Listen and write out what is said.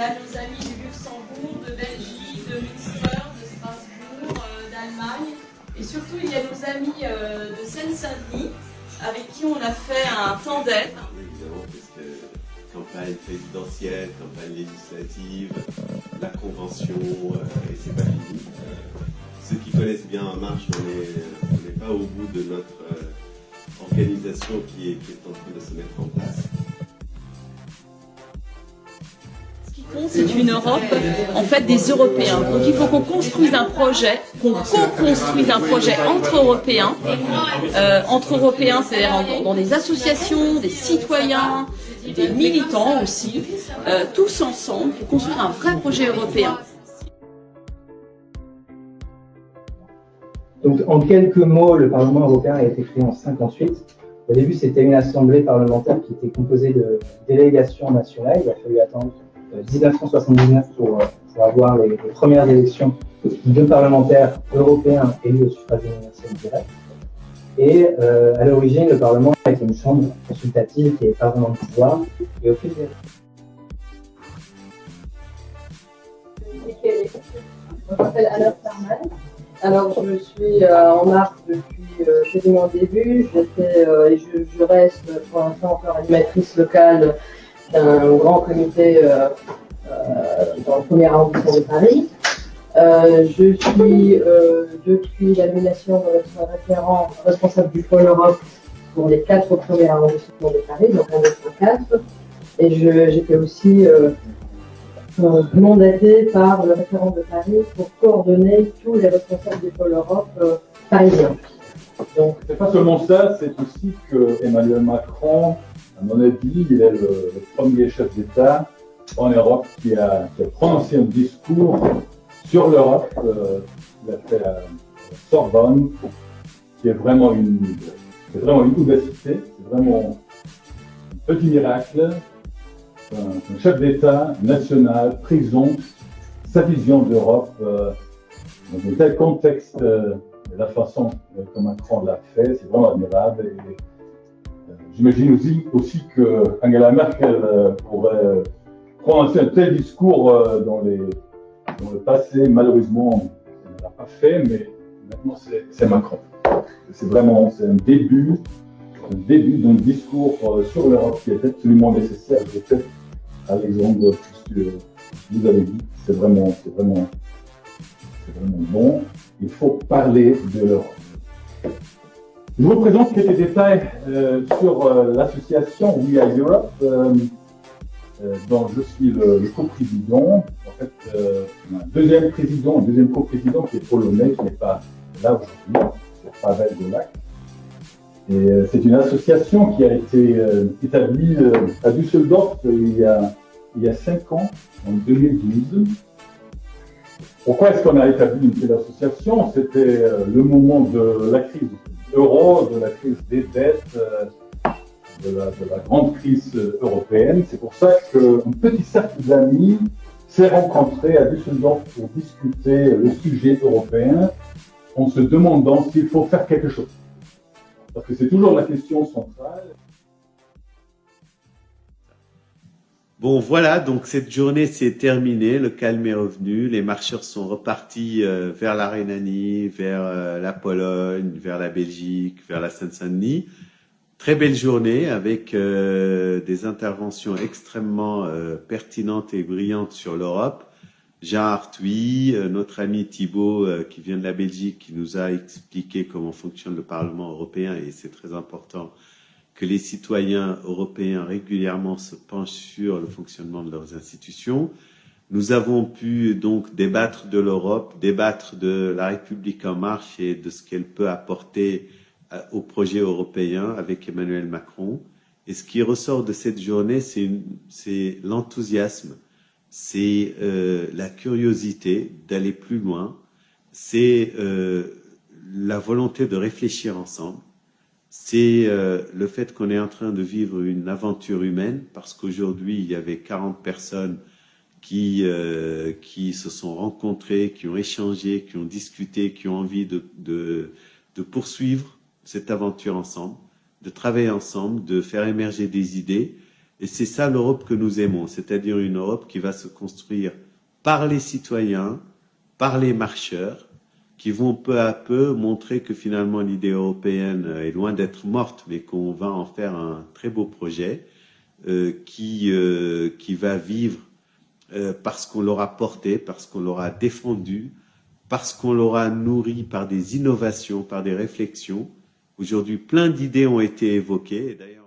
a nos amis du Luxembourg, de Belgique, de Münster, de Strasbourg, d'Allemagne. Et surtout, il y a nos amis de Seine-Saint-Denis, avec qui on a fait un tandem. Évidemment, parce que campagne présidentielle, campagne législative, la convention, et c'est pas fini. Ceux qui connaissent bien En Marche, on n'est pas au bout de notre organisation qui est en train de se mettre en place. C'est une Europe, en fait, des Européens. Donc il faut qu'on construise un projet, qu'on co-construise un projet entre Européens, c'est-à-dire dans des associations, des citoyens, des militants aussi, tous ensemble pour construire un vrai projet européen. Donc, en quelques mots, le Parlement européen a été créé en 1958. Au début, c'était une assemblée parlementaire qui était composée de délégations nationales. Il a fallu attendre 1979 pour avoir les premières élections de parlementaires européens élus au suffrage universel direct. Et à l'origine, le Parlement était une chambre consultative qui n'avait pas vraiment de pouvoir. Et au fil des... Je m'appelle Anna Starman. Alors, je suis En Marche depuis quasiment le début. Je reste pour l'instant encore animatrice locale d'un grand comité dans le premier arrondissement de Paris. Je suis depuis la nomination de notre référent responsable du pôle Europe pour les 4 premiers arrondissements de Paris, donc 1, 2, 3, 4. Et j'étais aussi mandaté par le référent de Paris pour coordonner tous les responsables du pôle Europe parisiens. Donc, c'est pas seulement ça, c'est aussi que Emmanuel Macron, à mon avis, il est le premier chef d'État en Europe qui a prononcé un discours sur l'Europe. Il a fait la Sorbonne, qui est vraiment une audacité, c'est vraiment un petit miracle. Un chef d'État national présente sa vision d'Europe dans un tel contexte, la façon que Macron l'a fait, c'est vraiment admirable. Et j'imagine aussi que Angela Merkel pourrait prononcer un tel discours dans le passé. Malheureusement, elle ne l'a pas fait, mais maintenant c'est Macron. C'est un début d'un discours sur l'Europe qui est absolument nécessaire. Peut-être, Alexandre, puisque vous avez dit, c'est vraiment bon. Il faut parler de l'Europe. Je vous présente quelques détails sur l'association We Are Europe, dont je suis le coprésident. En fait, un deuxième coprésident qui est polonais, qui n'est pas là aujourd'hui, c'est Paweł Golak. Et c'est une association qui a été établie à Düsseldorf il y a 5 ans, en 2012. Pourquoi est-ce qu'on a établi une telle association? C'était le moment de la crise euro, de la crise des dettes, de la grande crise européenne. C'est pour ça qu'un petit cercle d'amis s'est rencontré à Düsseldorf pour discuter le sujet européen en se demandant s'il faut faire quelque chose. Parce que c'est toujours la question centrale. Bon, voilà, donc cette journée s'est terminée, le calme est revenu, les marcheurs sont repartis vers la Rhénanie, vers la Pologne, vers la Belgique, vers la Seine-Saint-Denis. Très belle journée avec des interventions extrêmement pertinentes et brillantes sur l'Europe. Jean Arthuis, notre ami Thibault qui vient de la Belgique, qui nous a expliqué comment fonctionne le Parlement européen, et c'est très important que les citoyens européens régulièrement se penchent sur le fonctionnement de leurs institutions. Nous avons pu donc débattre de l'Europe, débattre de la République en marche et de ce qu'elle peut apporter au projet européen avec Emmanuel Macron. Et ce qui ressort de cette journée, c'est l'enthousiasme, c'est la curiosité d'aller plus loin, c'est la volonté de réfléchir ensemble. C'est le fait qu'on est en train de vivre une aventure humaine, parce qu'aujourd'hui, il y avait 40 personnes qui se sont rencontrées, qui ont échangé, qui ont discuté, qui ont envie de poursuivre cette aventure ensemble, de travailler ensemble, de faire émerger des idées. Et c'est ça l'Europe que nous aimons, c'est-à-dire une Europe qui va se construire par les citoyens, par les marcheurs, qui vont peu à peu montrer que finalement l'idée européenne est loin d'être morte, mais qu'on va en faire un très beau projet qui va vivre parce qu'on l'aura porté, parce qu'on l'aura défendu, parce qu'on l'aura nourri par des innovations, par des réflexions. Aujourd'hui, plein d'idées ont été évoquées. Et d'ailleurs,